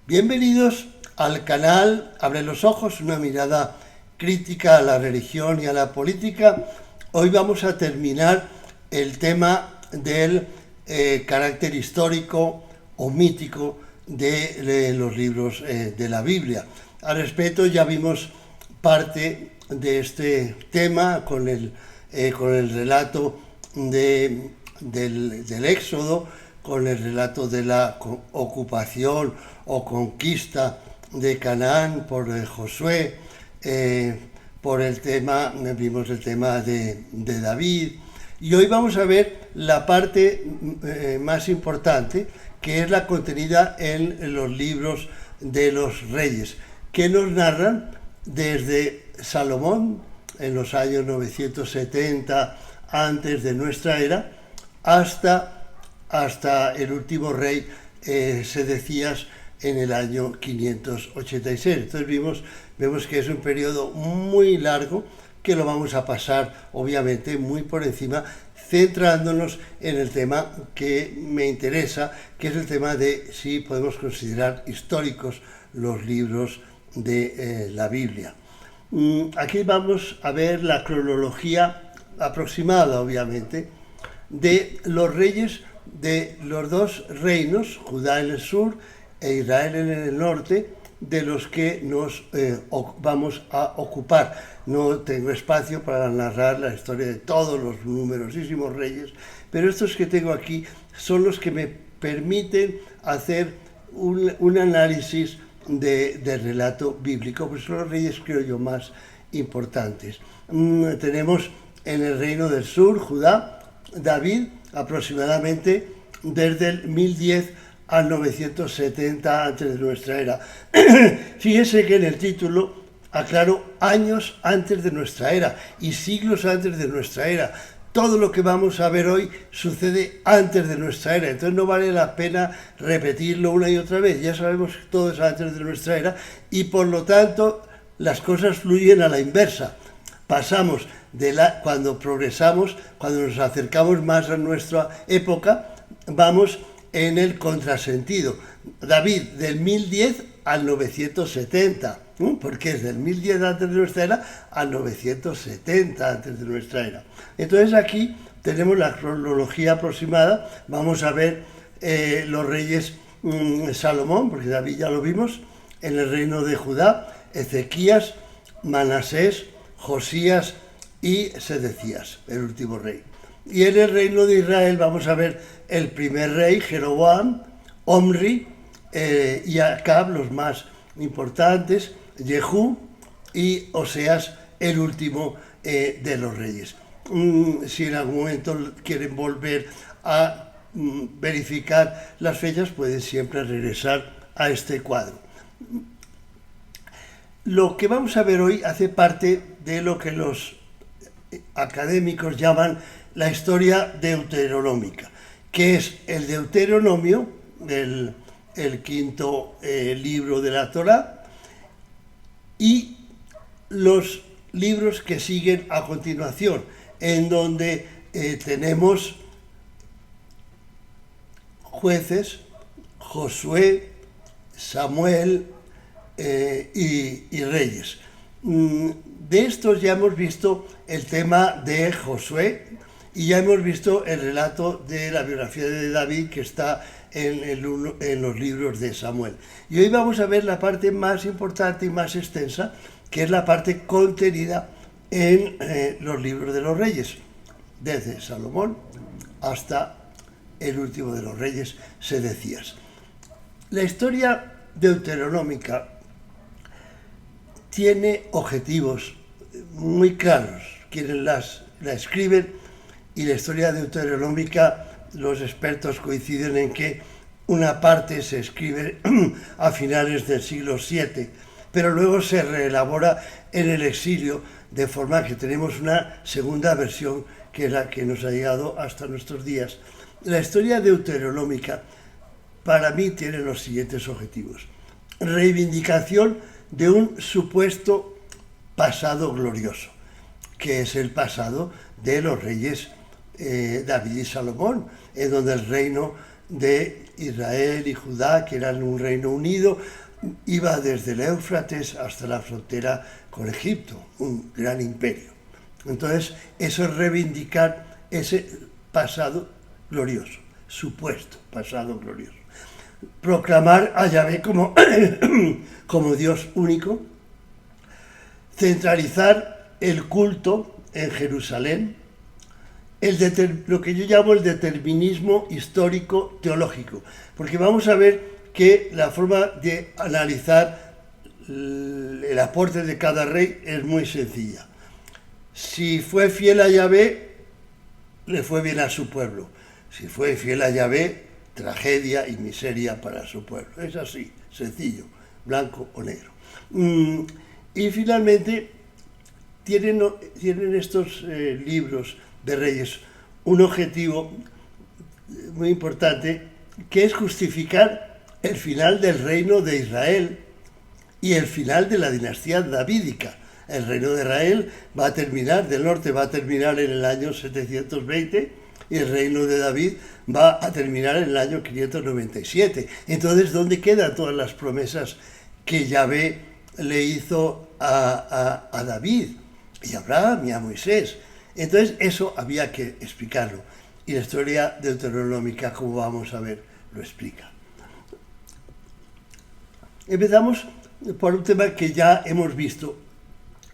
Bienvenidos al canal Abre los Ojos, una mirada crítica a la religión y a la política. Hoy vamos a terminar el tema del carácter histórico o mítico de los libros de la Biblia. Al respecto ya vimos parte de este tema con el relato del Éxodo, con el relato de la ocupación o conquista de Canaán por Josué, vimos el tema de David, y hoy vamos a ver la parte más importante, que es la contenida en los libros de los reyes, que nos narran desde Salomón, en los años 970 antes de nuestra era, hasta el último rey Sedecías en el año 586. Entonces vemos que es un periodo muy largo que lo vamos a pasar obviamente muy por encima, centrándonos en el tema que me interesa, que es el tema de si podemos considerar históricos los libros de la Biblia. Aquí vamos a ver la cronología aproximada, obviamente, de los reyes de los dos reinos, Judá en el sur e Israel en el norte, de los que nos vamos a ocupar. No tengo espacio para narrar la historia de todos los numerosísimos reyes, pero estos que tengo aquí son los que me permiten hacer un análisis de relato bíblico, pues son los reyes, creo yo, más importantes. Tenemos en el reino del sur, Judá, David, aproximadamente desde el 1010 al 970 antes de nuestra era. Fíjese que en el título aclaro años antes de nuestra era y siglos antes de nuestra era. Todo lo que vamos a ver hoy sucede antes de nuestra era, entonces no vale la pena repetirlo una y otra vez. Ya sabemos que todo es antes de nuestra era y por lo tanto las cosas fluyen a la inversa. Pasamos cuando progresamos, cuando nos acercamos más a nuestra época, vamos en el contrasentido. David, del 1010 al 970, porque es del 1010 antes de nuestra era al 970 antes de nuestra era. Entonces aquí tenemos la cronología aproximada. Vamos a ver los reyes Salomón, porque David ya lo vimos, en el reino de Judá, Ezequías, Manasés, Josías y Sedecías, el último rey. Y en el reino de Israel vamos a ver el primer rey, Jeroboam, Omri y Acab, los más importantes, Jehú y Oseas, el último de los reyes. Si en algún momento quieren volver a verificar las fechas, pueden siempre regresar a este cuadro. Lo que vamos a ver hoy hace parte de lo que los académicos llaman la historia deuteronómica, que es el Deuteronomio, el quinto libro de la Torá, y los libros que siguen a continuación, en donde tenemos Jueces, Josué, Samuel y Reyes. De estos ya hemos visto el tema de Josué y ya hemos visto el relato de la biografía de David que está en los libros de Samuel. Y hoy vamos a ver la parte más importante y más extensa, que es la parte contenida en los libros de los reyes, desde Salomón hasta el último de los reyes, Sedecías. La historia deuteronómica tiene objetivos muy claros. Quienes la escriben, y la historia deuteronómica, los expertos coinciden en que una parte se escribe a finales del siglo VII, pero luego se reelabora en el exilio, de forma que tenemos una segunda versión, que es la que nos ha llegado hasta nuestros días. La historia deuteronómica, para mí, tiene los siguientes objetivos: reivindicación de un supuesto pasado glorioso, que es el pasado de los reyes David y Salomón, en donde el reino de Israel y Judá, que eran un reino unido, iba desde el Éufrates hasta la frontera con Egipto, un gran imperio. Entonces, eso es reivindicar ese pasado glorioso, supuesto pasado glorioso. Proclamar a Yahvé como, como Dios único, centralizar el culto en Jerusalén, lo que yo llamo el determinismo histórico teológico, porque vamos a ver que la forma de analizar el aporte de cada rey es muy sencilla. Si fue fiel a Yahvé, le fue bien a su pueblo. Si fue fiel a Yahvé, tragedia y miseria para su pueblo. Es así, sencillo, blanco o negro. Y finalmente tienen estos libros de reyes un objetivo muy importante, que es justificar el final del reino de Israel y el final de la dinastía davídica. El reino de Israel va a terminar, del norte va a terminar en el año 720 y el reino de David va a terminar en el año 597. Entonces, ¿dónde quedan todas las promesas que Yahvé le hizo a David y a Abraham y a Moisés? Entonces, eso había que explicarlo. Y la historia deuteronómica, como vamos a ver, lo explica. Empezamos por un tema que ya hemos visto,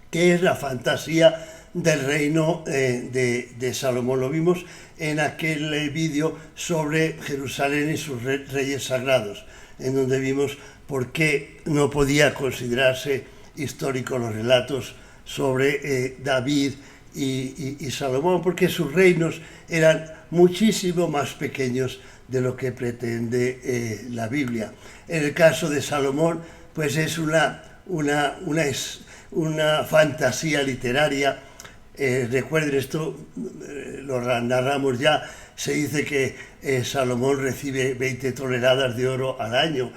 que es la fantasía del reino de Salomón. Lo vimos en aquel vídeo sobre Jerusalén y sus reyes sagrados, en donde vimos por qué no podía considerarse histórico los relatos sobre David y Salomón, porque sus reinos eran muchísimo más pequeños de lo que pretende la Biblia. En el caso de Salomón, pues es una fantasía literaria. Recuerden esto, lo narramos ya. Se dice que Salomón recibe 20 toneladas de oro al año,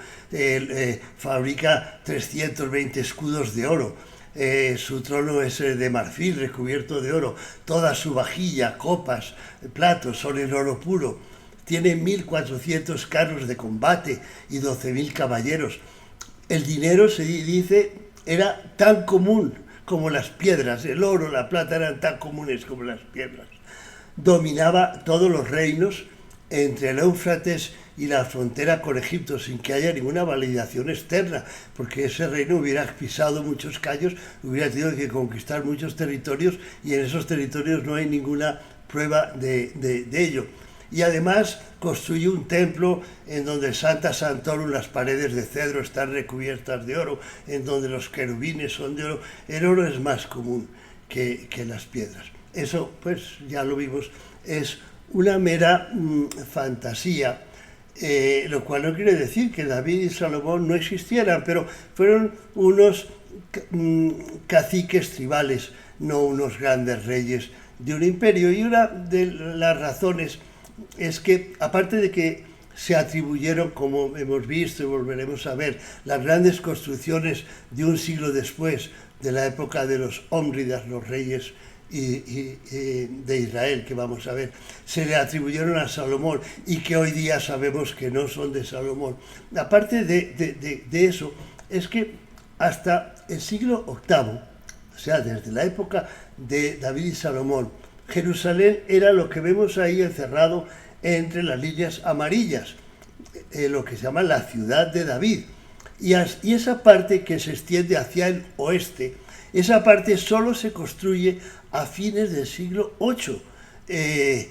fabrica 320 escudos de oro, su trono es de marfil recubierto de oro, toda su vajilla, copas, platos son en oro puro, tiene 1.400 carros de combate y 12.000 caballeros. El dinero, se dice, era tan común como las piedras, el oro, la plata eran tan comunes como las piedras. Dominaba todos los reinos entre el Éufrates y la frontera con Egipto, sin que haya ninguna validación externa, porque ese reino hubiera pisado muchos callos, hubiera tenido que conquistar muchos territorios, y en esos territorios no hay ninguna prueba de ello. Y además construyó un templo en donde el Santa Santorum, las paredes de cedro están recubiertas de oro, en donde los querubines son de oro. El oro es más común que las piedras. Eso, pues ya lo vimos, es una mera fantasía, lo cual no quiere decir que David y Salomón no existieran, pero fueron unos caciques tribales, no unos grandes reyes de un imperio. Y una de las razones es que, aparte de que se atribuyeron, como hemos visto y volveremos a ver, las grandes construcciones de un siglo después, de la época de los Ómridas, los reyes de Israel, que vamos a ver, se le atribuyeron a Salomón y que hoy día sabemos que no son de Salomón. Aparte de eso, es que hasta el siglo VIII, o sea, desde la época de David y Salomón, Jerusalén era lo que vemos ahí encerrado entre las líneas amarillas, lo que se llama la ciudad de David. Y esa parte que se extiende hacia el oeste, esa parte solo se construye a fines del siglo VIII,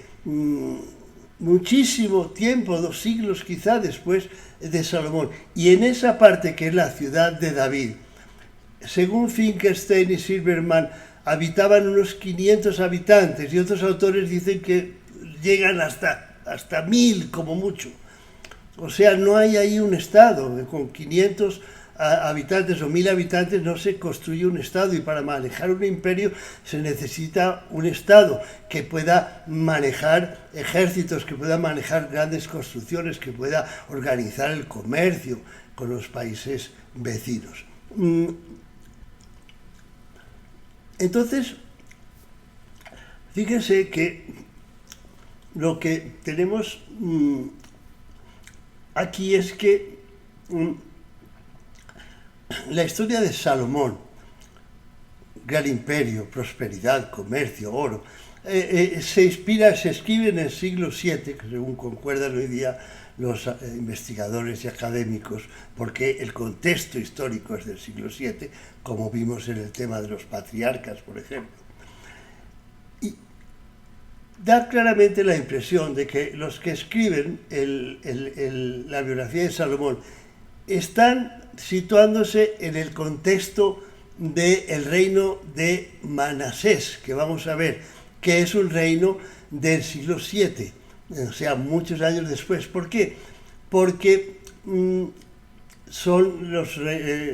muchísimo tiempo, 2 siglos quizá después de Salomón. Y en esa parte que es la ciudad de David, según Finkelstein y Silberman, habitaban unos 500 habitantes, y otros autores dicen que llegan hasta 1.000 como mucho. O sea, no hay ahí un estado. Con 500 habitantes o 1.000 habitantes no se construye un estado, y para manejar un imperio se necesita un estado que pueda manejar ejércitos, que pueda manejar grandes construcciones, que pueda organizar el comercio con los países vecinos. Entonces, fíjense que lo que tenemos aquí es que la historia de Salomón, gran imperio, prosperidad, comercio, oro, se escribe en el siglo VII, que según concuerdan hoy día los investigadores y académicos, porque el contexto histórico es del siglo VII, como vimos en el tema de los patriarcas, por ejemplo. Y da claramente la impresión de que los que escriben la biografía de Salomón están situándose en el contexto del reino de Manasés, que vamos a ver, que es un reino del siglo VII, o sea, muchos años después. ¿Por qué? Porque son los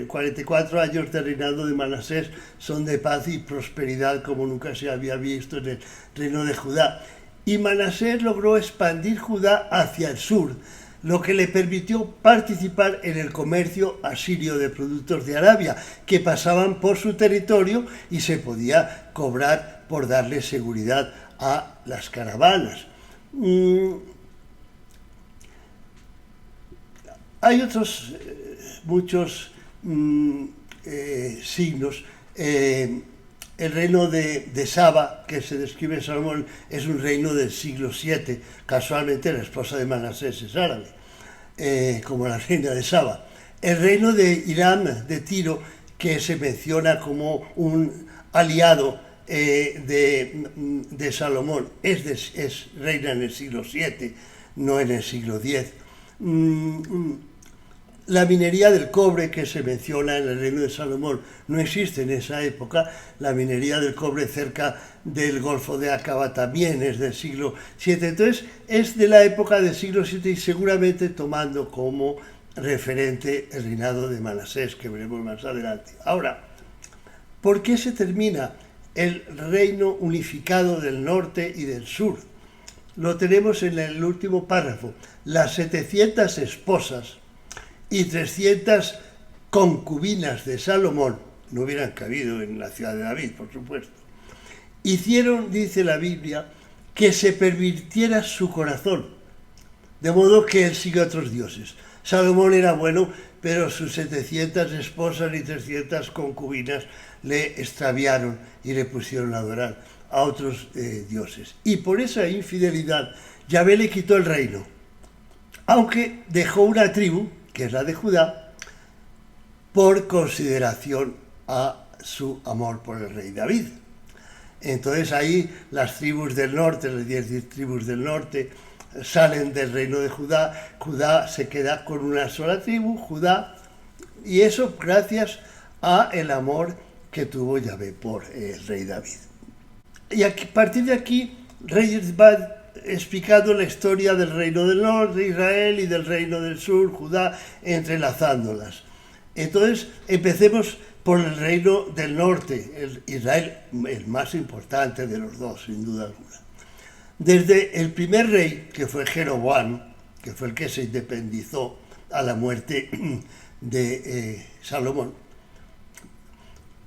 44 años de reinado de Manasés, son de paz y prosperidad como nunca se había visto en el reino de Judá. Y Manasés logró expandir Judá hacia el sur, lo que le permitió participar en el comercio asirio de productos de Arabia, que pasaban por su territorio y se podía cobrar por darle seguridad a las caravanas. Hay otros muchos signos. El reino de Saba, que se describe en Salomón, es un reino del siglo VII. Casualmente la esposa de Manasés es árabe, como la reina de Saba. El reino de Hiram, de Tiro, que se menciona como un aliado de Salomón, es reina en el siglo VII, no en el siglo X. La minería del cobre que se menciona en el reino de Salomón no existe en esa época. La minería del cobre cerca del Golfo de Acaba también es del siglo VII. Entonces es de la época del siglo VII y seguramente tomando como referente el reinado de Manasés, que veremos más adelante. Ahora, ¿por qué se termina el reino unificado del norte y del sur? Lo tenemos en el último párrafo. Las 700 esposas y 300 concubinas de Salomón, no hubieran cabido en la ciudad de David, por supuesto, hicieron, dice la Biblia, que se pervirtiera su corazón, de modo que él sigue a otros dioses. Salomón era bueno, pero sus 700 esposas y 300 concubinas le extraviaron y le pusieron a adorar a otros dioses. Y por esa infidelidad, Yahvé le quitó el reino, aunque dejó una tribu, que es la de Judá, por consideración a su amor por el rey David. Entonces ahí las tribus del norte, las 10 tribus del norte, salen del reino de Judá. Judá se queda con una sola tribu, Judá, y eso gracias a el amor que tuvo Yahvé por el rey David. Y a partir de aquí, Reyes va explicando la historia del reino del norte, Israel, y del reino del sur, Judá, entrelazándolas. Entonces, empecemos por el reino del norte, Israel, el más importante de los dos, sin duda alguna. Desde el primer rey, que fue Jeroboam, que fue el que se independizó a la muerte de Salomón,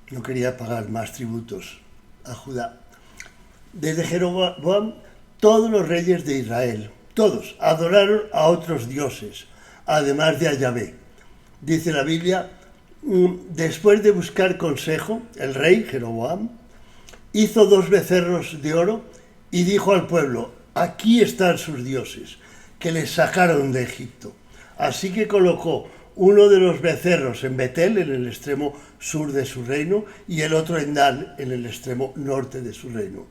no quería pagar más tributos a Judá. Desde Jeroboam, todos los reyes de Israel, todos, adoraron a otros dioses, además de a Yahvé. Dice la Biblia, después de buscar consejo, el rey Jeroboam hizo 2 becerros de oro y dijo al pueblo, aquí están sus dioses, que les sacaron de Egipto. Así que colocó uno de los becerros en Betel, en el extremo sur de su reino, y el otro en Dan, en el extremo norte de su reino.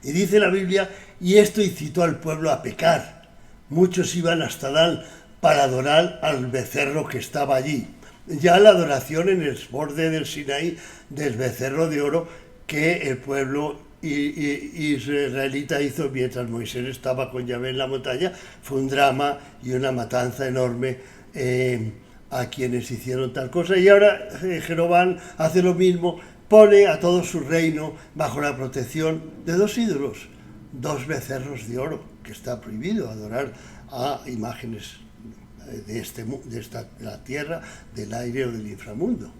Y dice la Biblia, y esto incitó al pueblo a pecar. Muchos iban hasta Dan para adorar al becerro que estaba allí. Ya la adoración en el borde del Sinaí del becerro de oro que el pueblo israelita hizo mientras Moisés estaba con Yahvé en la montaña, fue un drama y una matanza enorme a quienes hicieron tal cosa. Y ahora Jeroboam hace lo mismo, pone a todo su reino bajo la protección de 2 ídolos, 2 becerros de oro, que está prohibido adorar a imágenes de la tierra, del aire o del inframundo.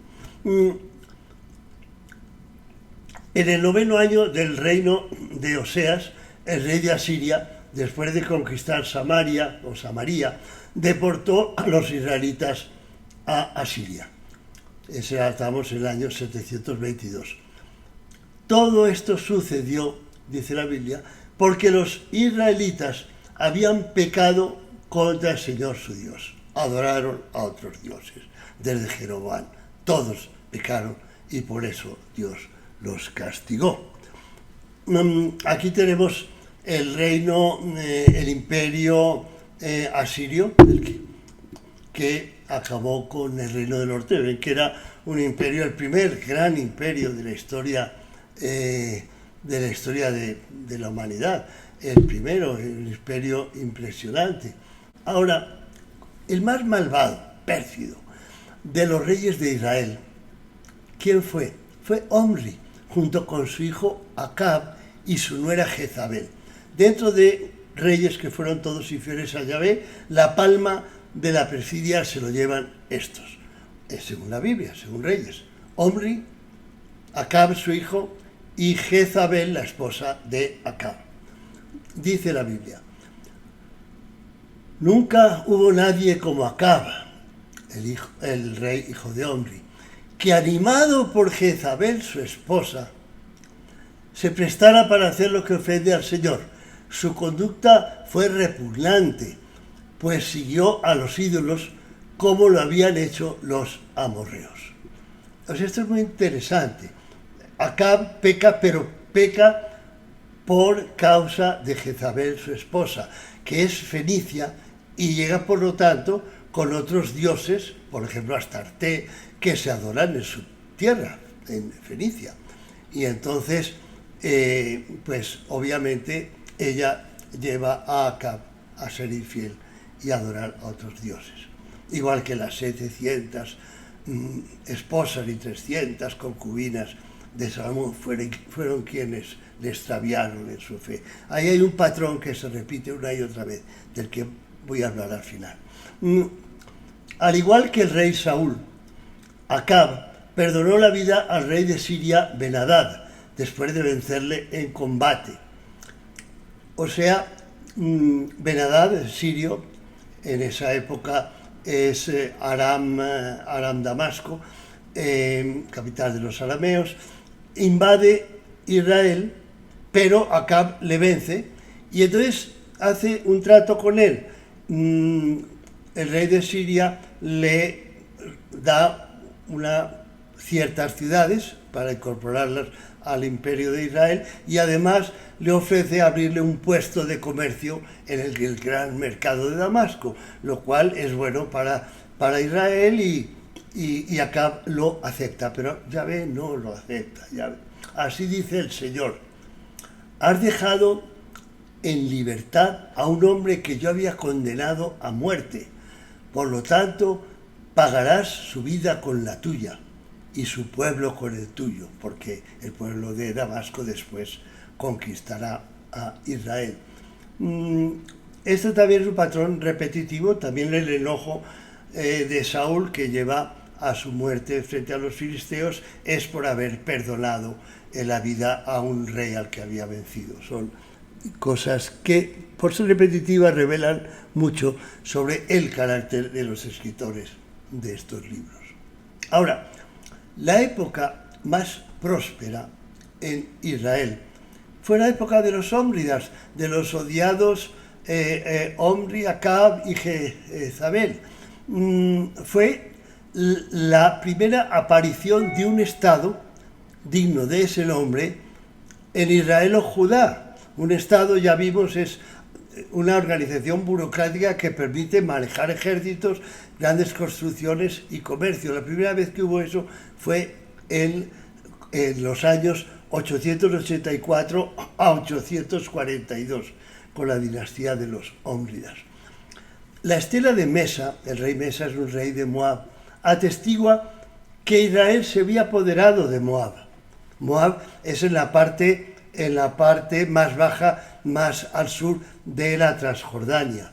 En el 9º año del reino de Oseas, el rey de Asiria, después de conquistar Samaria, deportó a los israelitas a Asiria. Estamos en el año 722. Todo esto sucedió, dice la Biblia, porque los israelitas habían pecado contra el Señor su Dios. Adoraron a otros dioses, desde Jeroboam. Todos pecaron y por eso Dios los castigó. Aquí tenemos el reino, el imperio asirio, que acabó con el reino del norte, ven que era un imperio, el primer gran imperio de la historia de la humanidad, el primero, el imperio impresionante. Ahora, el más malvado, pérfido, de los reyes de Israel, ¿quién fue? Fue Omri, junto con su hijo Acab y su nuera Jezabel. Dentro de reyes que fueron todos infieles a Yahvé, la palma de la perfidia se lo llevan estos, según la Biblia, según Reyes. Omri, Acab su hijo y Jezabel la esposa de Acab. Dice la Biblia: nunca hubo nadie como Acab, el rey hijo de Omri, que animado por Jezabel su esposa, se prestara para hacer lo que ofende al Señor. Su conducta fue repugnante, pues siguió a los ídolos como lo habían hecho los amorreos. O sea, esto es muy interesante. Acab peca, pero peca por causa de Jezabel, su esposa, que es fenicia y llega, por lo tanto, con otros dioses, por ejemplo, Astarte, que se adoran en su tierra, en Fenicia. Y entonces, pues obviamente, ella lleva a Acab a ser infiel y adorar a otros dioses. Igual que las 700 esposas y 300 concubinas de Salomón fueron quienes le extraviaron en su fe. Ahí hay un patrón que se repite una y otra vez, del que voy a hablar al final. Al igual que el rey Saúl, Acab perdonó la vida al rey de Siria, Ben-Hadad, después de vencerle en combate. O sea, Ben-Hadad, el sirio, en esa época es Aram Damasco, capital de los arameos, invade Israel, pero Acab le vence y entonces hace un trato con él. El rey de Siria le da ciertas ciudades para incorporarlas al imperio de Israel y además le ofrece abrirle un puesto de comercio en el gran mercado de Damasco, lo cual es bueno para Israel y Acab lo acepta, pero Yahvé no lo acepta. Así dice el Señor: has dejado en libertad a un hombre que yo había condenado a muerte, por lo tanto pagarás su vida con la tuya y su pueblo con el tuyo, porque el pueblo de Damasco después conquistará a Israel. Esto también es un patrón repetitivo, también el enojo de Saúl, que lleva a su muerte frente a los filisteos, es por haber perdonado la vida a un rey al que había vencido. Son cosas que, por ser repetitivas, revelan mucho sobre el carácter de los escritores de estos libros. Ahora, la época más próspera en Israel fue la época de los Ómridas, de los odiados Omri, Acab y Jezabel. Fue la primera aparición de un estado digno de ese nombre en Israel o Judá. Un estado, ya vimos, es una organización burocrática que permite manejar ejércitos, grandes construcciones y comercio. La primera vez que hubo eso fue en los años 884 a 842, con la dinastía de los Ómridas. La estela de Mesa, el rey Mesa es un rey de Moab, atestigua que Israel se había apoderado de Moab. Moab es en la parte más baja, más al sur de la Transjordania.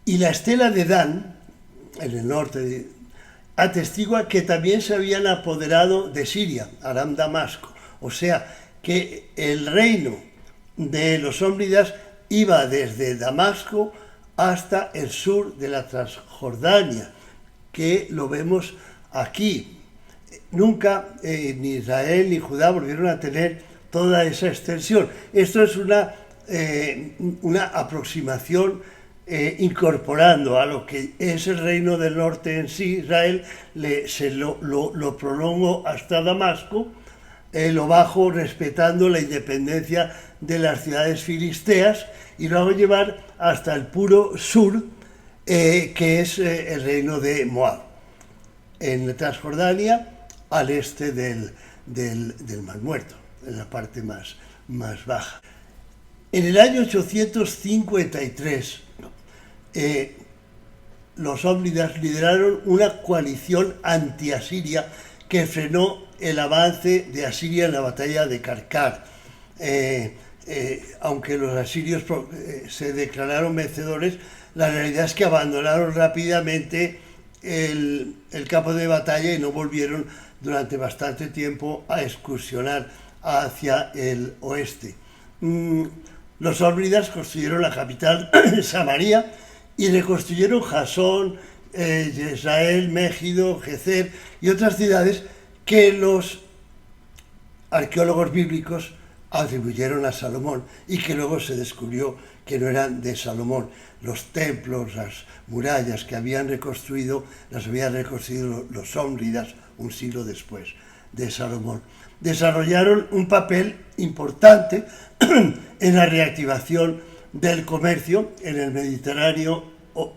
Y la estela de Dan, en el norte, atestigua que también se habían apoderado de Siria, Aram Damasco. O sea, que el reino de los Ómridas iba desde Damasco hasta el sur de la Transjordania, que lo vemos aquí. Nunca ni Israel ni Judá volvieron a tener toda esa extensión. Esto es una aproximación incorporando a lo que es el reino del norte en sí. Israel se lo prolongó hasta Damasco, lo bajo respetando la independencia de las ciudades filisteas, y lo hago llevar hasta el puro sur, que es el reino de Moab, en la Transjordania, al este del Mar Muerto, en la parte más baja. En el año 853, los Ómridas lideraron una coalición anti-asiria que frenó el avance de Asiria en la batalla de Karkar. Aunque los asirios se declararon vencedores, la realidad es que abandonaron rápidamente el campo de batalla y no volvieron durante bastante tiempo a excursionar hacia el oeste. Los Ómridas construyeron la capital, Samaria, y reconstruyeron Jasón, Yesrael, Mégido, Gezer y otras ciudades que los arqueólogos bíblicos atribuyeron a Salomón y que luego se descubrió que no eran de Salomón. Los templos, las murallas que habían reconstruido, las habían reconstruido los Ómridas un siglo después de Salomón. Desarrollaron un papel importante en la reactivación del comercio en el Mediterráneo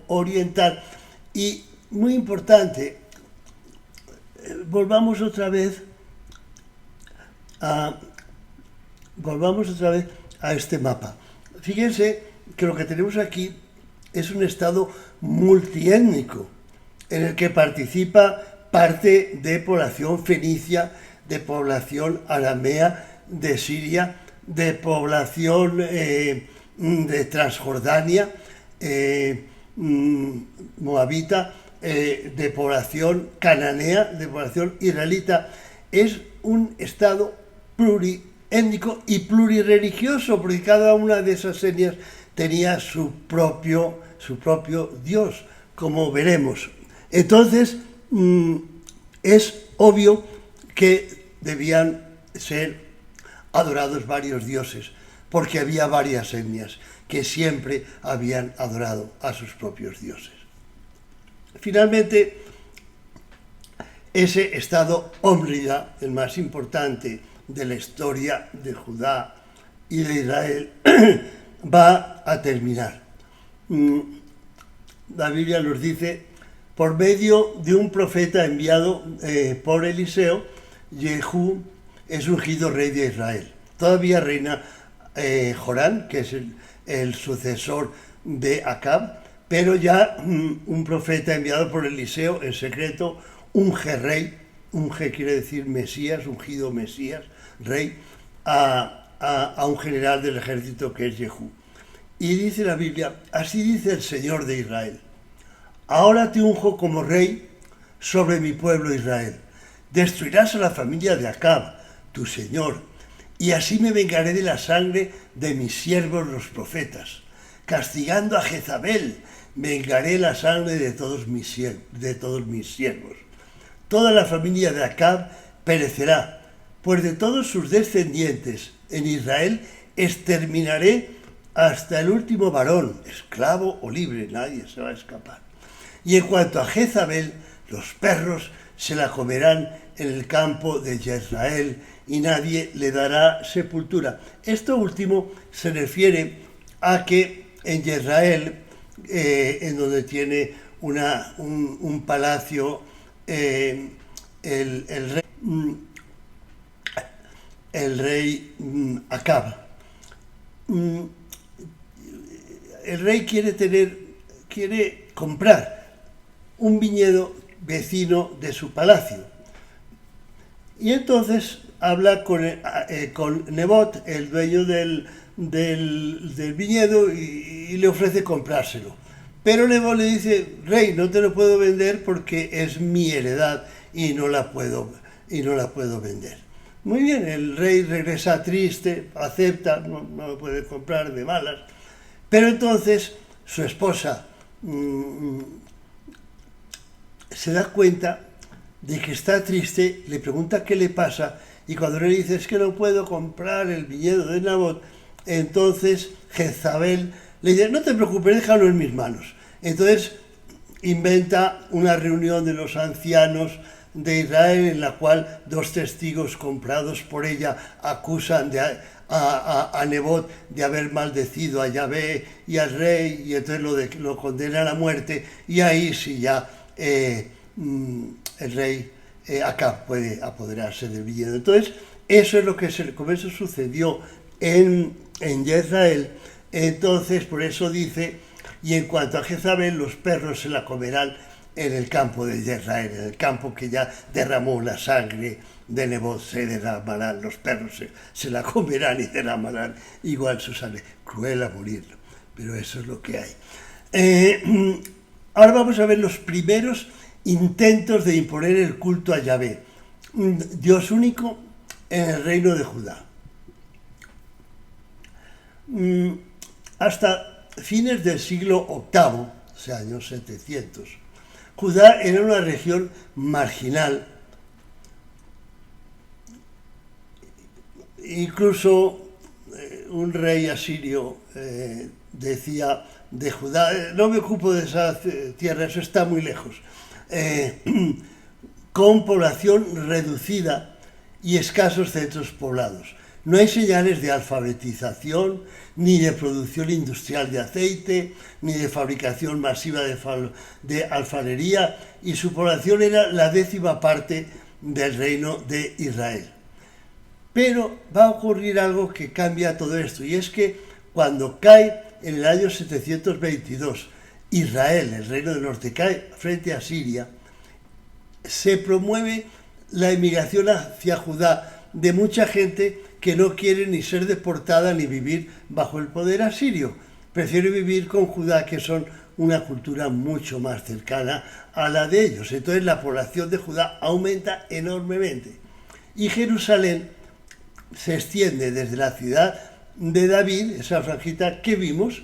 oriental. Y muy importante, volvamos otra vez a este mapa. Fíjense que lo que tenemos aquí es un estado multiétnico en el que participa parte de población fenicia, de población aramea, de Siria, de población de Transjordania, moabita, de población cananea, de población israelita. Es un estado pluriétnico y plurireligioso, porque cada una de esas etnias tenía su propio Dios, como veremos. Entonces, es obvio que debían ser adorados varios dioses, porque había varias etnias que siempre habían adorado a sus propios dioses. Finalmente, ese estado ómrida, el más importante de la historia de Judá y de Israel, va a terminar. La Biblia nos dice, por medio de un profeta enviado por Eliseo, Jehú es ungido rey de Israel. Todavía reina Jorán, que es el sucesor de Acab, pero ya un profeta enviado por Eliseo en secreto unge rey, unge quiere decir Mesías, ungido Mesías, rey, a un general del ejército que es Jehú. Y dice la Biblia, así dice el Señor de Israel, ahora te unjo como rey sobre mi pueblo Israel. Destruirás a la familia de Acab, tu señor, y así me vengaré de la sangre de mis siervos los profetas. Castigando a Jezabel, vengaré la sangre de todos mis siervos. Toda la familia de Acab perecerá, pues de todos sus descendientes en Israel exterminaré hasta el último varón, esclavo o libre, nadie se va a escapar. Y en cuanto a Jezabel, los perros se la comerán en el campo de Jezreel y nadie le dará sepultura. Esto último se refiere a que en Jezreel, en donde tiene un palacio el rey Acab. El rey quiere comprar un viñedo vecino de su palacio. Y entonces habla con Nebot, el dueño del viñedo, y le ofrece comprárselo. Pero Nebot le dice, rey, no te lo puedo vender porque es mi heredad y no la puedo vender. Muy bien, el rey regresa triste, acepta, no lo puede comprar de malas, pero entonces su esposa se da cuenta de que está triste, le pregunta qué le pasa, y cuando le dice es que no puedo comprar el viñedo de Nabot, entonces Jezabel le dice no te preocupes, déjalo en mis manos. Entonces inventa una reunión de los ancianos de Israel en la cual dos testigos comprados por ella acusan a Nebot de haber maldecido a Yahvé y al rey, y entonces lo condena a la muerte, y ahí sí ya el rey Acab puede apoderarse del viñedo. Entonces eso es lo que como eso sucedió en Israel. Entonces por eso dice, y en cuanto a Jezabel, los perros se la comerán en el campo de Israel, en el campo que ya derramó la sangre de Nebot, se derramarán, los perros se la comerán y derramarán igual su sangre. Cruel a morirlo, pero eso es lo que hay. Ahora vamos a ver los primeros intentos de imponer el culto a Yahvé, Dios único en el reino de Judá. Hasta fines del siglo VIII, o sea, años 700, Judá era una región marginal. Incluso un rey asirio decía de Judá, no me ocupo de esa tierra, eso está muy lejos, con población reducida y escasos centros poblados. No hay señales de alfabetización, ni de producción industrial de aceite, ni de fabricación masiva de alfarería, y su población era la 10ª parte del reino de Israel. Pero va a ocurrir algo que cambia todo esto, y es que cuando cae en el año 722 Israel, el reino del norte, cae frente a Siria, se promueve la emigración hacia Judá de mucha gente que no quiere ni ser deportada ni vivir bajo el poder asirio. Prefiere vivir con Judá, que son una cultura mucho más cercana a la de ellos. Entonces la población de Judá aumenta enormemente. Y Jerusalén se extiende desde la ciudad de David, esa franjita que vimos,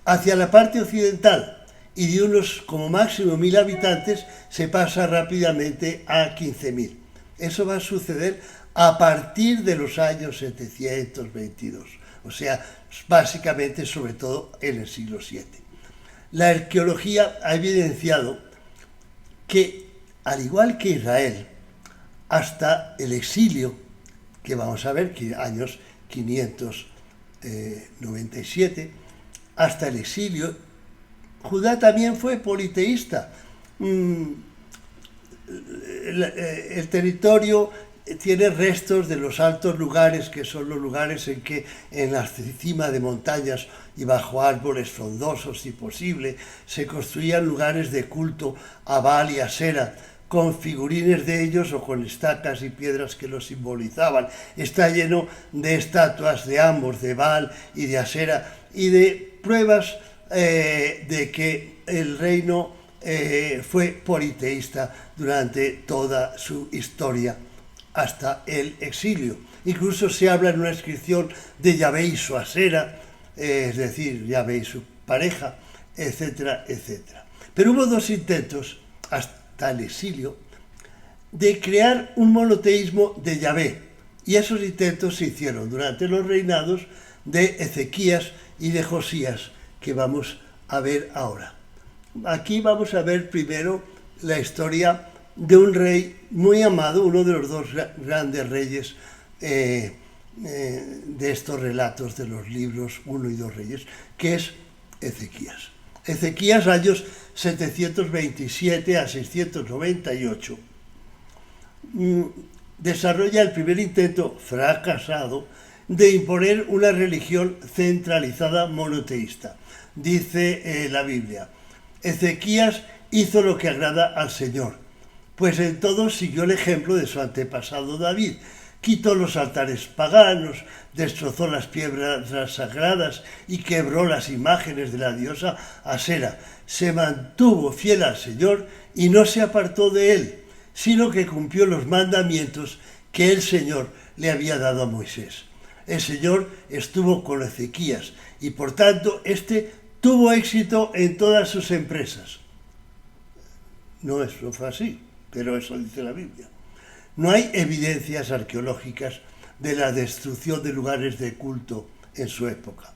hacia la parte occidental, y de unos como máximo 1000 habitantes se pasa rápidamente a 15.000. Eso va a suceder a partir de los años 722, o sea, básicamente sobre todo en el siglo VII. La arqueología ha evidenciado que, al igual que Israel, hasta el exilio, que vamos a ver, que años 597, hasta el exilio, Judá también fue politeísta. El territorio tiene restos de los altos lugares, que son los lugares en que en la cima de montañas y bajo árboles frondosos, si posible, se construían lugares de culto a Baal y Asera, con figurines de ellos o con estacas y piedras que los simbolizaban. Está lleno de estatuas de ambos, de Baal y de Asera, y de pruebas de que el reino fue politeísta durante toda su historia, hasta el exilio. Incluso se habla en una inscripción de Yahvé y su Asera, es decir, Yahvé y su pareja, etcétera, etcétera. Pero hubo dos intentos, hasta el exilio, de crear un monoteísmo de Yahvé, y esos intentos se hicieron durante los reinados de Ezequías y de Josías, que vamos a ver ahora. Aquí vamos a ver primero la historia de un rey muy amado, uno de los dos grandes reyes de estos relatos de los libros 1 y 2 Reyes, que es Ezequías. Ezequías, años 727 a 698, desarrolla el primer intento fracasado de imponer una religión centralizada monoteísta. Dice la Biblia, Ezequías hizo lo que agrada al Señor, pues en todo siguió el ejemplo de su antepasado David. Quitó los altares paganos, destrozó las piedras sagradas y quebró las imágenes de la diosa Asera. Se mantuvo fiel al Señor y no se apartó de él, sino que cumplió los mandamientos que el Señor le había dado a Moisés. El Señor estuvo con Ezequías y por tanto este tuvo éxito en todas sus empresas. No, eso fue así, pero eso dice la Biblia. No hay evidencias arqueológicas de la destrucción de lugares de culto en su época.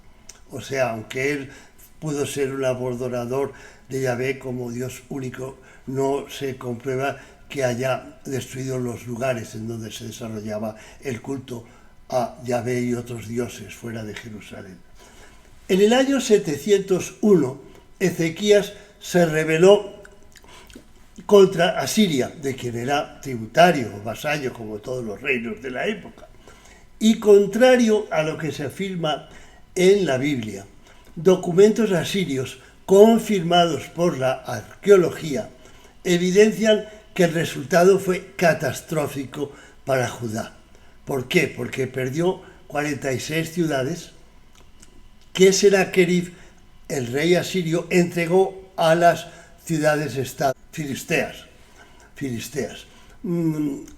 O sea, aunque él pudo ser un adorador de Yahvé como Dios único, no se comprueba que haya destruido los lugares en donde se desarrollaba el culto a Yahvé y otros dioses fuera de Jerusalén. En el año 701, Ezequías se rebeló contra Asiria, de quien era tributario o vasallo como todos los reinos de la época. Y contrario a lo que se afirma en la Biblia, documentos asirios confirmados por la arqueología evidencian que el resultado fue catastrófico para Judá. ¿Por qué? Porque perdió 46 ciudades que Senaquerib, el rey asirio, entregó a las ciudades-estado filisteas,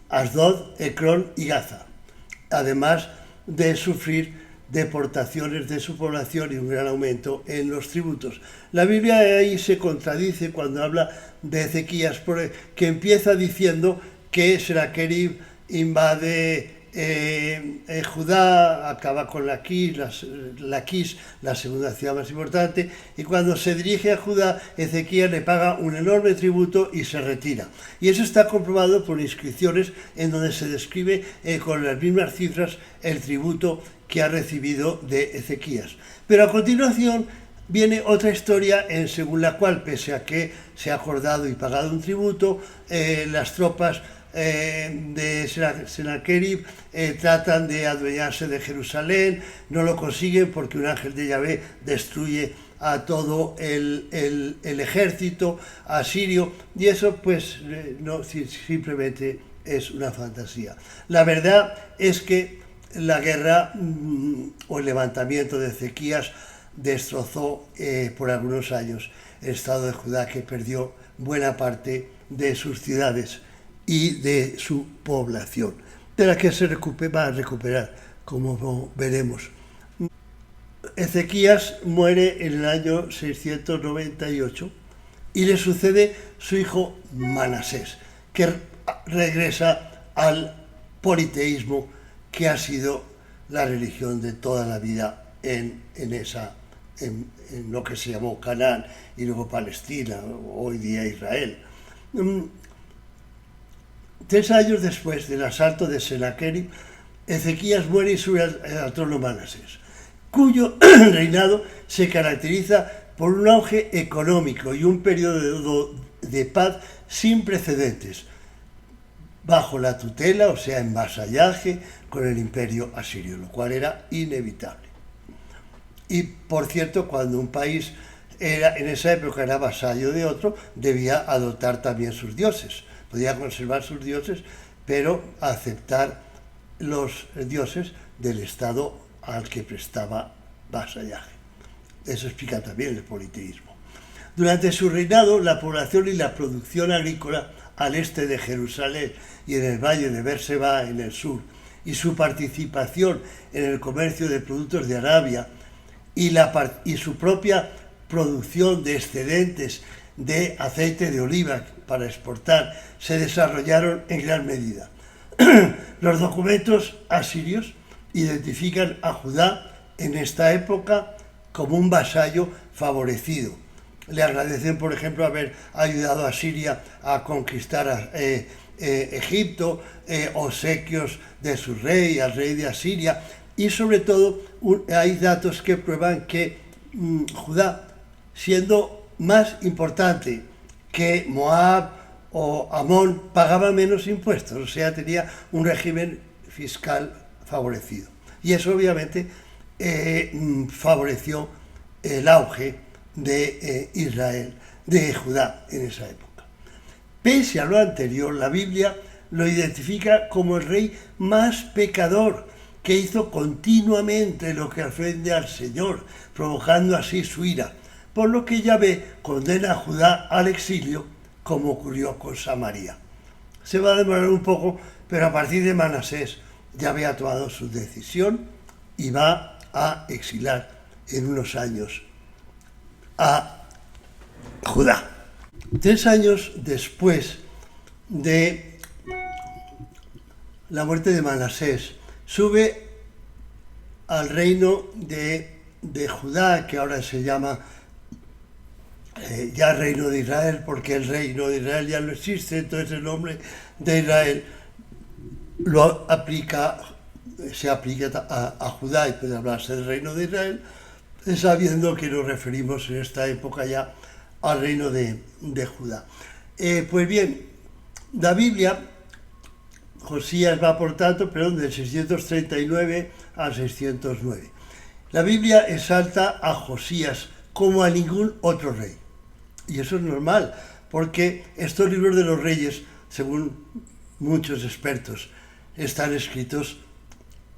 Asdod, Ecrón y Gaza, además de sufrir deportaciones de su población y un gran aumento en los tributos. La Biblia ahí se contradice cuando habla de Ezequías, que empieza diciendo que Senaquerib invade Judá, acaba con Laquis, la segunda ciudad más importante, y cuando se dirige a Judá, Ezequías le paga un enorme tributo y se retira. Y eso está comprobado por inscripciones en donde se describe con las mismas cifras el tributo que ha recibido de Ezequías. Pero a continuación viene otra historia según la cual, pese a que se ha acordado y pagado un tributo, las tropas de Senaquerib tratan de adueñarse de Jerusalén, no lo consiguen porque un ángel de Yahvé destruye a todo el ejército asirio, y eso pues no, simplemente es una fantasía. La verdad es que la guerra o el levantamiento de Ezequías destrozó por algunos años el estado de Judá, que perdió buena parte de sus ciudades y de su población, de la que se va a recuperar, como veremos. Ezequías muere en el año 698 y le sucede su hijo Manasés, que regresa al politeísmo, que ha sido la religión de toda la vida en lo que se llamó Canaán y luego Palestina, hoy día Israel. 3 años después del asalto de Senaquerib, Ezequías muere y sube al trono Manasés, cuyo reinado se caracteriza por un auge económico y un periodo de paz sin precedentes, bajo la tutela, o sea, en vasallaje con el imperio asirio, lo cual era inevitable. Y, por cierto, cuando un país en esa época era vasallo de otro, debía adoptar también sus dioses. Podía conservar sus dioses, pero aceptar los dioses del estado al que prestaba vasallaje. Eso explica también el politeísmo. Durante su reinado, la población y la producción agrícola al este de Jerusalén y en el valle de Beerseba en el sur, y su participación en el comercio de productos de Arabia y su propia producción de excedentes de aceite de oliva para exportar, se desarrollaron en gran medida. Los documentos asirios identifican a Judá en esta época como un vasallo favorecido. Le agradecen, por ejemplo, haber ayudado a Siria a conquistar Egipto, obsequios de su rey, al rey de Asiria, y sobre todo hay datos que prueban que Judá, siendo más importante que Moab o Amón, pagaba menos impuestos, o sea, tenía un régimen fiscal favorecido. Y eso obviamente favoreció el auge de Israel, de Judá en esa época. Pese a lo anterior, la Biblia lo identifica como el rey más pecador, que hizo continuamente lo que ofende al Señor, provocando así su ira, por lo que Yahvé condena a Judá al exilio, como ocurrió con Samaria. Se va a demorar un poco, pero a partir de Manasés ya había tomado su decisión y va a exilar en unos años a Judá. 3 años después de la muerte de Manasés, sube al reino de Judá, que ahora se llama ya Reino de Israel, porque el Reino de Israel ya no existe, entonces el nombre de Israel se aplica a Judá y puede hablarse del Reino de Israel, sabiendo que nos referimos en esta época ya al Reino de Judá. Pues bien, la Biblia, Josías va por tanto, del 639 al 609. La Biblia exalta a Josías como a ningún otro rey. Y eso es normal, porque estos libros de los reyes, según muchos expertos, están escritos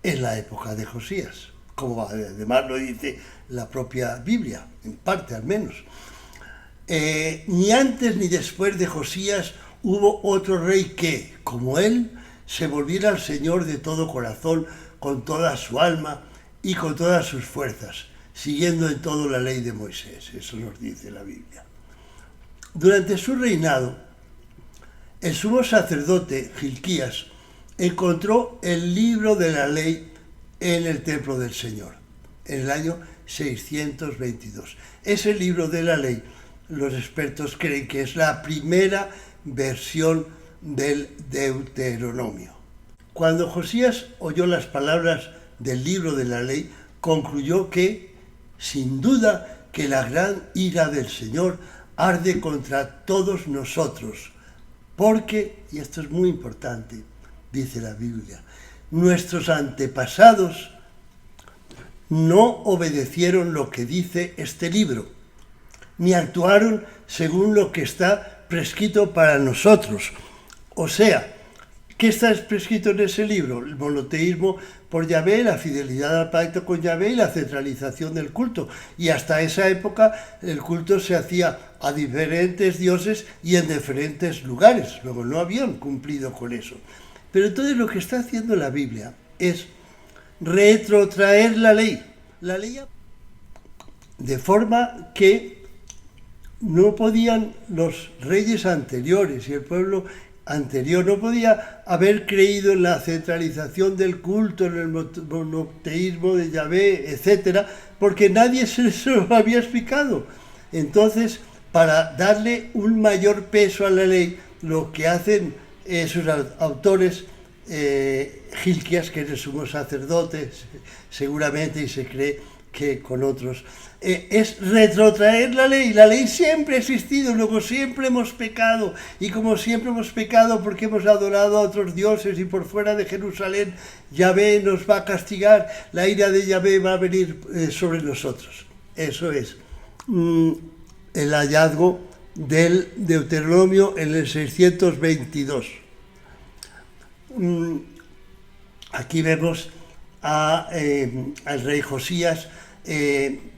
en la época de Josías, como además lo dice la propia Biblia, en parte al menos. Ni antes ni después de Josías hubo otro rey que, como él, se volviera al Señor de todo corazón, con toda su alma y con todas sus fuerzas, siguiendo en todo la ley de Moisés. Eso nos dice la Biblia. Durante su reinado, el sumo sacerdote Gilquías encontró el libro de la ley en el templo del Señor, en el año 622. Ese libro de la ley, los expertos creen que es la primera versión del Deuteronomio. Cuando Josías oyó las palabras del libro de la ley, concluyó que, sin duda, que la gran ira del Señor arde contra todos nosotros, porque, y esto es muy importante, dice la Biblia, nuestros antepasados no obedecieron lo que dice este libro, ni actuaron según lo que está prescrito para nosotros. O sea, ¿qué está prescrito en ese libro? El monoteísmo por Yahvé, la fidelidad al pacto con Yahvé y la centralización del culto. Y hasta esa época el culto se hacía a diferentes dioses y en diferentes lugares. Luego no habían cumplido con eso. Pero entonces lo que está haciendo la Biblia es retrotraer la ley. De forma que no podían los reyes anteriores y el pueblo anterior no podía haber creído en la centralización del culto, en el monoteísmo de Yahvé, etc., porque nadie se lo había explicado. Entonces, para darle un mayor peso a la ley, lo que hacen sus autores, Gilquías, que es el sumo sacerdote, seguramente, y se cree que con otros, es retrotraer la ley. La ley siempre ha existido, luego siempre hemos pecado, y como siempre hemos pecado porque hemos adorado a otros dioses y por fuera de Jerusalén, Yahvé nos va a castigar, la ira de Yahvé va a venir sobre nosotros. Eso es el hallazgo del Deuteronomio en el 622. Aquí vemos al rey Josías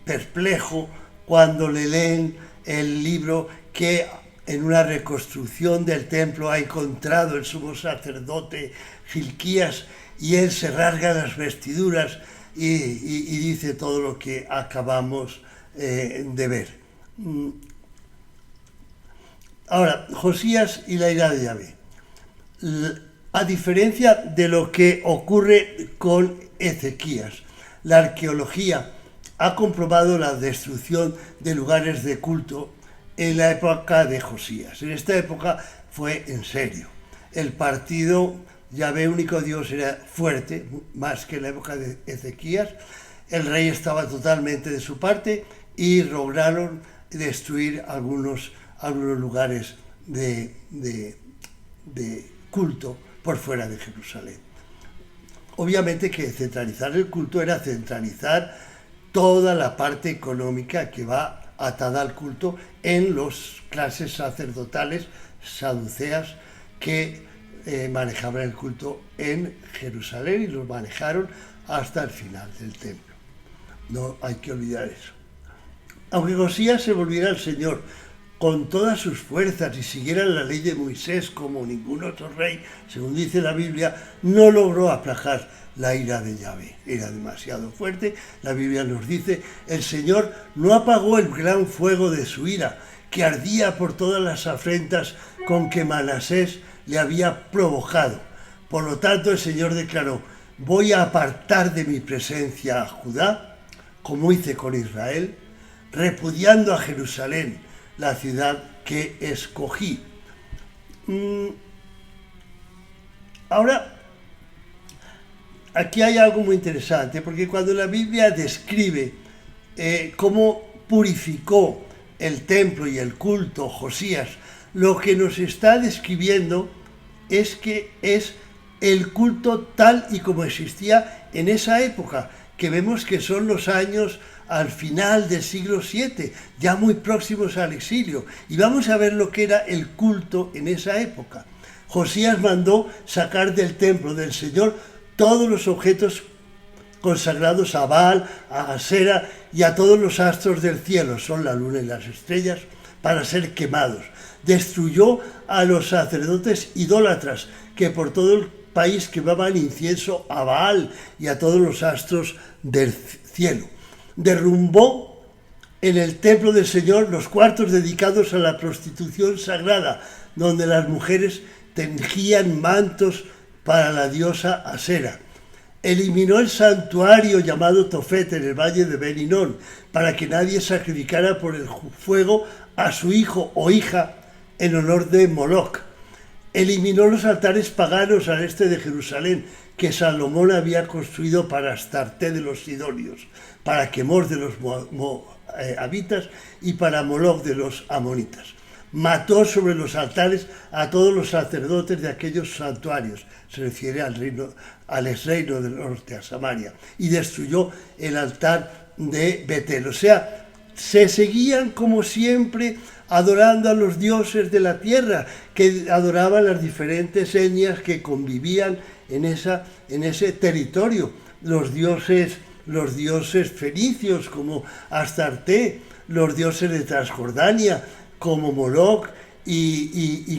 perplejo cuando le leen el libro que en una reconstrucción del templo ha encontrado el sumo sacerdote Gilquías, y él se rasga las vestiduras y dice todo lo que acabamos de ver. Ahora, Josías y la ira de Yahvé. A diferencia de lo que ocurre con Ezequías, la arqueología ha comprobado la destrucción de lugares de culto en la época de Josías. En esta época fue en serio. El partido Yahvé, único Dios, era fuerte, más que en la época de Ezequías. El rey estaba totalmente de su parte y lograron destruir algunos lugares de culto por fuera de Jerusalén. Obviamente que centralizar el culto era centralizar toda la parte económica que va atada al culto en las clases sacerdotales saduceas que manejaban el culto en Jerusalén, y lo manejaron hasta el final del templo. No hay que olvidar eso. Aunque Josías se volviera al Señor con todas sus fuerzas y siguieran la ley de Moisés como ningún otro rey, según dice la Biblia, no logró aplacar la ira de Yahvé. Era demasiado fuerte. La Biblia nos dice, el Señor no apagó el gran fuego de su ira, que ardía por todas las afrentas con que Manasés le había provocado. Por lo tanto, el Señor declaró, voy a apartar de mi presencia a Judá, como hice con Israel, repudiando a Jerusalén, la ciudad que escogí. Ahora, aquí hay algo muy interesante, porque cuando la Biblia describe cómo purificó el templo y el culto Josías, lo que nos está describiendo es que es el culto tal y como existía en esa época, que vemos que son los años al final del siglo VII, ya muy próximos al exilio. Y vamos a ver lo que era el culto en esa época. Josías mandó sacar del templo del Señor todos los objetos consagrados a Baal, a Asera y a todos los astros del cielo, son la luna y las estrellas, para ser quemados. Destruyó a los sacerdotes idólatras que por todo el país quemaban incienso a Baal y a todos los astros del cielo. Derrumbó en el templo del Señor los cuartos dedicados a la prostitución sagrada, donde las mujeres tejían mantos para la diosa Asera. Eliminó el santuario llamado Tofet en el valle de Ben Hinnom, para que nadie sacrificara por el fuego a su hijo o hija en honor de Moloch. Eliminó los altares paganos al este de Jerusalén, que Salomón había construido para Astarte de los sidonios, para Quemor de los moabitas y para Moloch de los amonitas. Mató sobre los altares a todos los sacerdotes de aquellos santuarios, se refiere al reino del norte, a Samaria, y destruyó el altar de Betel. O sea, se seguían como siempre adorando a los dioses de la tierra, que adoraban las diferentes etnias que convivían en ese territorio. Los dioses fenicios como Astarte, los dioses de Transjordania como Moloch y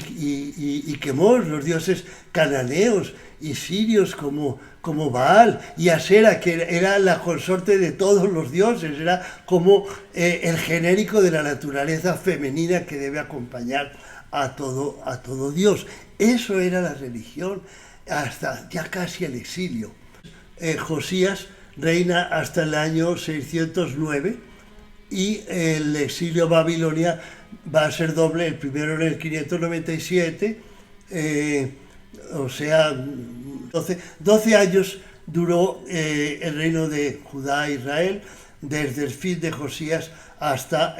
Quemor, los dioses cananeos y sirios como Baal, y Asera, que era la consorte de todos los dioses, era como el genérico de la naturaleza femenina que debe acompañar a todo Dios. Eso era la religión hasta ya casi el exilio. Josías reina hasta el año 609 y el exilio a Babilonia va a ser doble, el primero en el 597, o sea, 12 años duró el reino de Judá e Israel, desde el fin de Josías hasta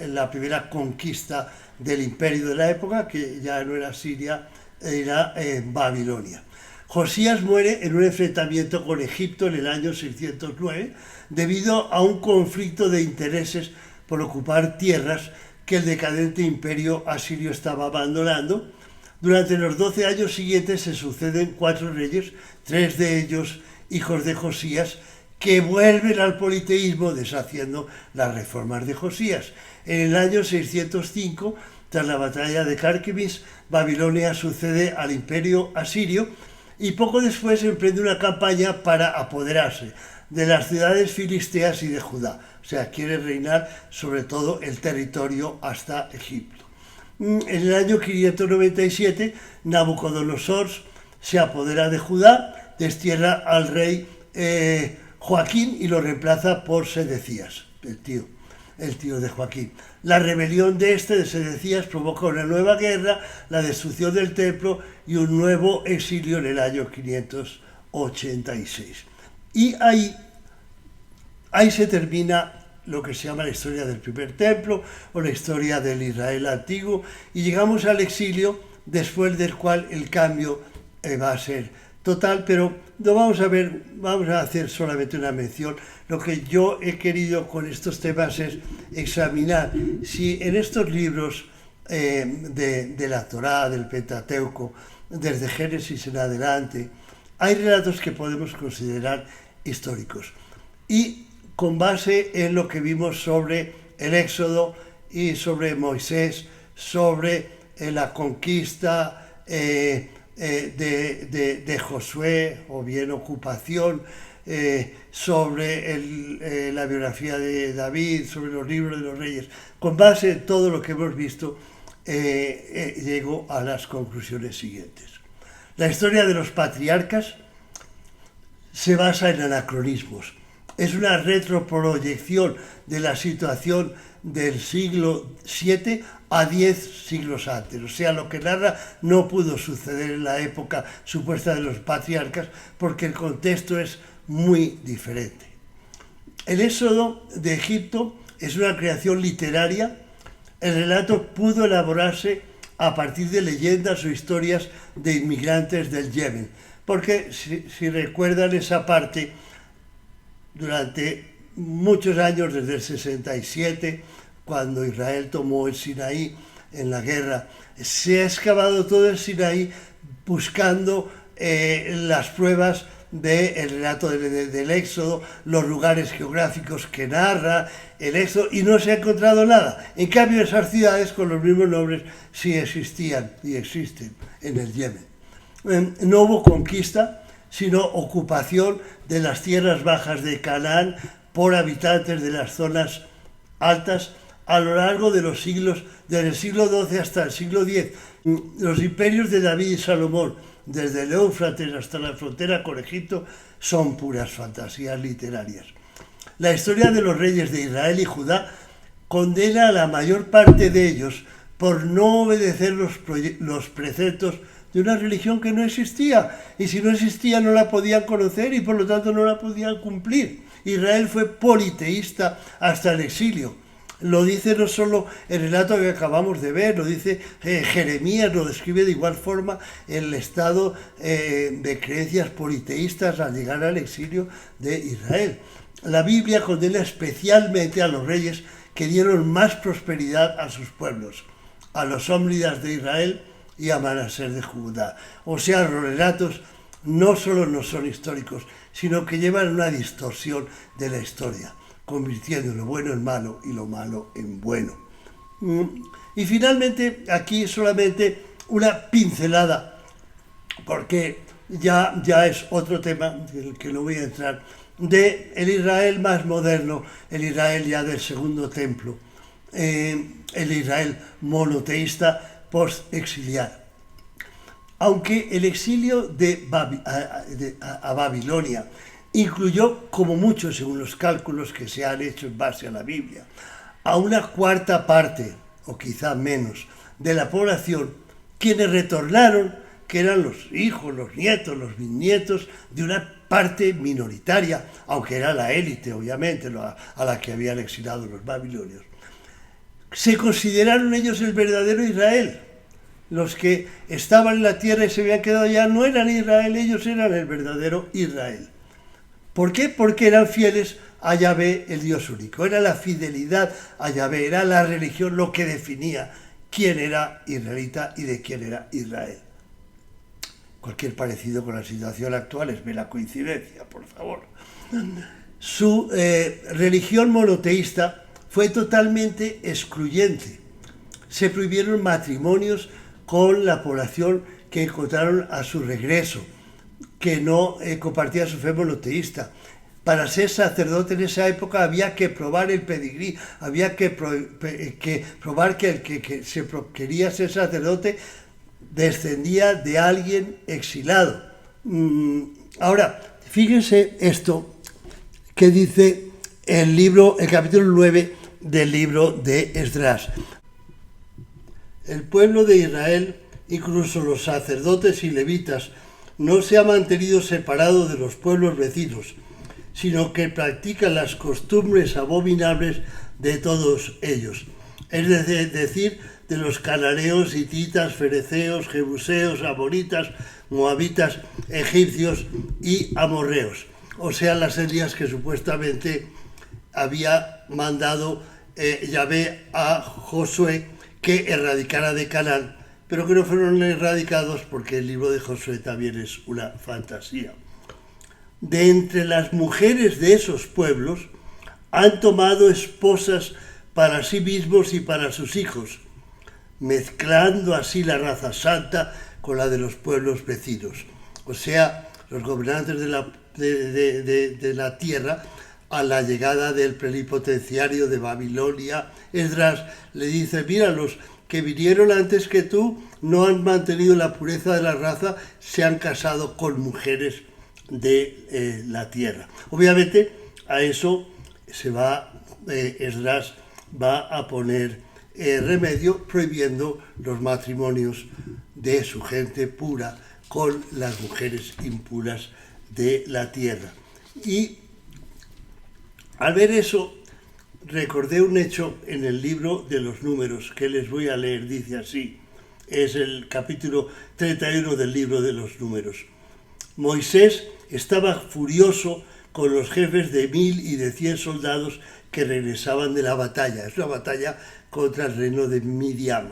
la primera conquista del imperio de la época, que ya no era Siria, era Babilonia. Josías muere en un enfrentamiento con Egipto en el año 609 debido a un conflicto de intereses por ocupar tierras que el decadente imperio asirio estaba abandonando. Durante los 12 años siguientes se suceden 4 reyes, 3 de ellos hijos de Josías, que vuelven al politeísmo deshaciendo las reformas de Josías. En el año 605, tras la batalla de Carquemis, Babilonia sucede al imperio asirio y poco después emprende una campaña para apoderarse de las ciudades filisteas y de Judá. O sea, quiere reinar sobre todo el territorio hasta Egipto. En el año 597, Nabucodonosor se apodera de Judá, destierra al rey Joaquín y lo reemplaza por Sedecías, el tío de Joaquín. La rebelión de Sedecías provoca una nueva guerra, la destrucción del templo y un nuevo exilio en el año 586. Y ahí se termina lo que se llama la historia del primer templo o la historia del Israel antiguo, y llegamos al exilio, después del cual el cambio va a ser total, pero no vamos a hacer solamente una mención. Lo que yo he querido con estos temas es examinar si en estos libros de la Torá, del Pentateuco, desde Génesis en adelante, hay relatos que podemos considerar históricos. Y con base en lo que vimos sobre el Éxodo y sobre Moisés, sobre la conquista de Josué, o bien ocupación, sobre la biografía de David, sobre los libros de los reyes. Con base en todo lo que hemos visto, llego a las conclusiones siguientes. La historia de los patriarcas se basa en anacronismos. Es una retroproyección de la situación del siglo VII a 10 siglos antes. O sea, lo que narra no pudo suceder en la época supuesta de los patriarcas porque el contexto es muy diferente. El éxodo de Egipto es una creación literaria. El relato pudo elaborarse a partir de leyendas o historias de inmigrantes del Yemen. Porque si recuerdan esa parte, durante muchos años, desde el 67, cuando Israel tomó el Sinaí en la guerra, se ha excavado todo el Sinaí buscando las pruebas del relato del Éxodo, los lugares geográficos que narra el Éxodo, y no se ha encontrado nada. En cambio, esas ciudades con los mismos nombres sí existían y existen en el Yemen. No hubo conquista, sino ocupación de las tierras bajas de Canaán por habitantes de las zonas altas a lo largo de los siglos, desde el siglo XII hasta el siglo X. Los imperios de David y Salomón, desde el Éufrates hasta la frontera con Egipto, son puras fantasías literarias. La historia de los reyes de Israel y Judá condena a la mayor parte de ellos por no obedecer los preceptos de una religión que no existía, y si no existía no la podían conocer y por lo tanto no la podían cumplir. Israel fue politeísta hasta el exilio. Lo dice no solo el relato que acabamos de ver, lo dice Jeremías, lo describe de igual forma el estado de creencias politeístas al llegar al exilio de Israel. La Biblia condena especialmente a los reyes que dieron más prosperidad a sus pueblos, a los ómnidas de Israel y a Manasés de Judá. O sea, los relatos no solo no son históricos, sino que llevan una distorsión de la historia, convirtiendo lo bueno en malo y lo malo en bueno. Y finalmente, aquí solamente una pincelada, porque ya es otro tema en el que no voy a entrar, de el Israel más moderno, el Israel ya del Segundo Templo, el Israel monoteísta post-exiliar. Aunque el exilio a Babilonia incluyó, como mucho según los cálculos que se han hecho en base a la Biblia, a una cuarta parte, o quizá menos, de la población, quienes retornaron, que eran los hijos, los nietos, los bisnietos de una parte minoritaria, aunque era la élite, obviamente, a la que habían exilado los babilonios. Se consideraron ellos el verdadero Israel. Los que estaban en la tierra y se habían quedado allá no eran Israel, ellos eran el verdadero Israel. ¿Por qué? Porque eran fieles a Yahvé, el Dios único. Era la fidelidad a Yahvé, era la religión lo que definía quién era israelita y de quién era Israel. Cualquier parecido con la situación actual es mera coincidencia, por favor. Su religión monoteísta fue totalmente excluyente. Se prohibieron matrimonios con la población que encontraron a su regreso, que no compartía su fe monoteísta. Para ser sacerdote en esa época había que probar el pedigrí, había que probar que el que quería ser sacerdote descendía de alguien exilado. Ahora, fíjense esto que dice el capítulo 9 del libro de Esdras. El pueblo de Israel, incluso los sacerdotes y levitas, no se ha mantenido separado de los pueblos vecinos, sino que practican las costumbres abominables de todos ellos, es decir, de los cananeos, hititas, fereceos, jebuseos, amonitas, moabitas, egipcios y amorreos, o sea, las etnias que supuestamente había mandado Yahvé a Josué que erradicara de Canaán, pero que no fueron erradicados porque el libro de Josué también es una fantasía. De entre las mujeres de esos pueblos han tomado esposas para sí mismos y para sus hijos, mezclando así la raza santa con la de los pueblos vecinos. O sea, los gobernantes de la tierra, a la llegada del plenipotenciario de Babilonia, Esdras le dice: mira, los que vinieron antes que tú no han mantenido la pureza de la raza, se han casado con mujeres de la tierra. Obviamente a eso Esdras va a poner remedio, prohibiendo los matrimonios de su gente pura con las mujeres impuras de la tierra. Y al ver eso, recordé un hecho en el libro de los Números, que les voy a leer. Dice así, es el capítulo 31 del libro de los Números. Moisés estaba furioso con los jefes de 1000 y de 100 soldados que regresaban de la batalla. Es una batalla contra el reino de Midian.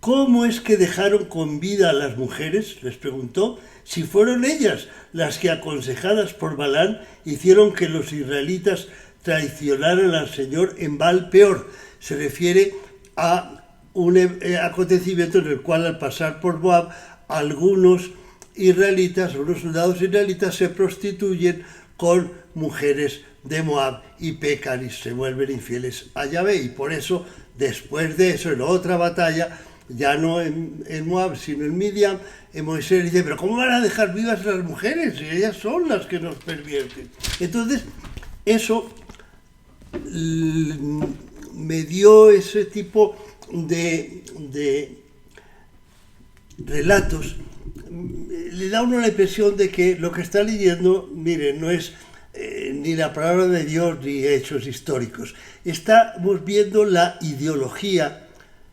¿Cómo es que dejaron con vida a las mujeres?, les preguntó, si fueron ellas las que, aconsejadas por Balán, hicieron que los israelitas traicionaran al Señor en Baal Peor. Se refiere a un acontecimiento en el cual, al pasar por Moab, algunos soldados israelitas se prostituyen con mujeres de Moab y pecan y se vuelven infieles a Yahvé. Y por eso, después de eso, en otra batalla, ya no en Moab, sino en Midian, Moisés dice: pero ¿cómo van a dejar vivas las mujeres? Si ellas son las que nos pervierten. Entonces, eso me dio ese tipo de relatos. Le da a uno la impresión de que lo que está leyendo, mire, no es ni la palabra de Dios ni hechos históricos. Estamos viendo la ideología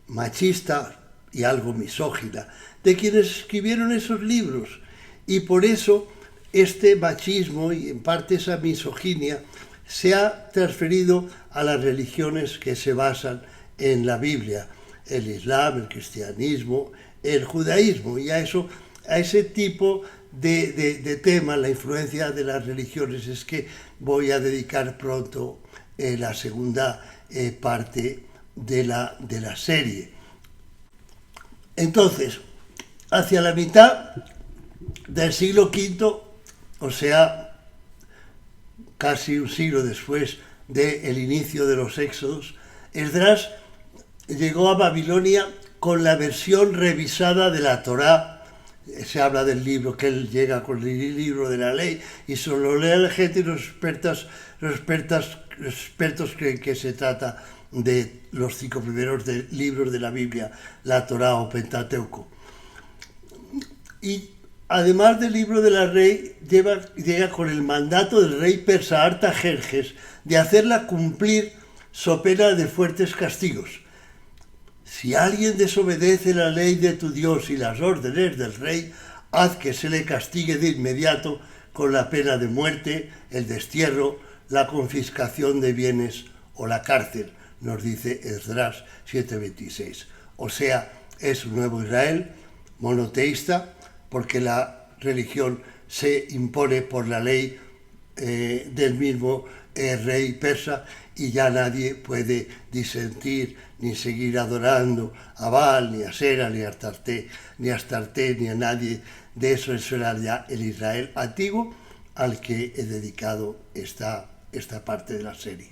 machista y algo misógina de quienes escribieron esos libros, y por eso este machismo y en parte esa misoginia se ha transferido a las religiones que se basan en la Biblia, el Islam, el cristianismo, el judaísmo, y a ese tipo de tema, la influencia de las religiones, es que voy a dedicar pronto la segunda parte de la serie. Entonces, hacia la mitad del siglo V, o sea, casi un siglo después del inicio de los éxodos, Esdras llegó a Babilonia con la versión revisada de la Torá. Se habla del libro, que él llega con el libro de la ley, y solo lee a la gente, y los expertos creen que se trata de los 5 primeros libros de la Biblia, la Torá o Pentateuco. Y además del libro de la ley, llega con el mandato del rey persa Artajerjes de hacerla cumplir so pena de fuertes castigos. Si alguien desobedece la ley de tu Dios y las órdenes del rey, haz que se le castigue de inmediato con la pena de muerte, el destierro, la confiscación de bienes o la cárcel, nos dice Esdras 7:26. O sea, es un nuevo Israel monoteísta, porque la religión se impone por la ley del mismo rey persa, y ya nadie puede disentir ni seguir adorando a Baal, ni a Sera, ni a Astarte, ni a nadie de eso. Eso era ya el Israel antiguo al que he dedicado esta parte de la serie.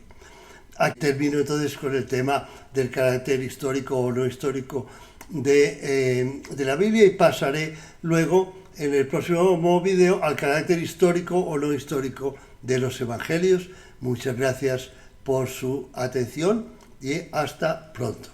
Aquí termino entonces con el tema del carácter histórico o no histórico de la Biblia, y pasaré luego en el próximo video al carácter histórico o no histórico de los evangelios. Muchas gracias por su atención y hasta pronto.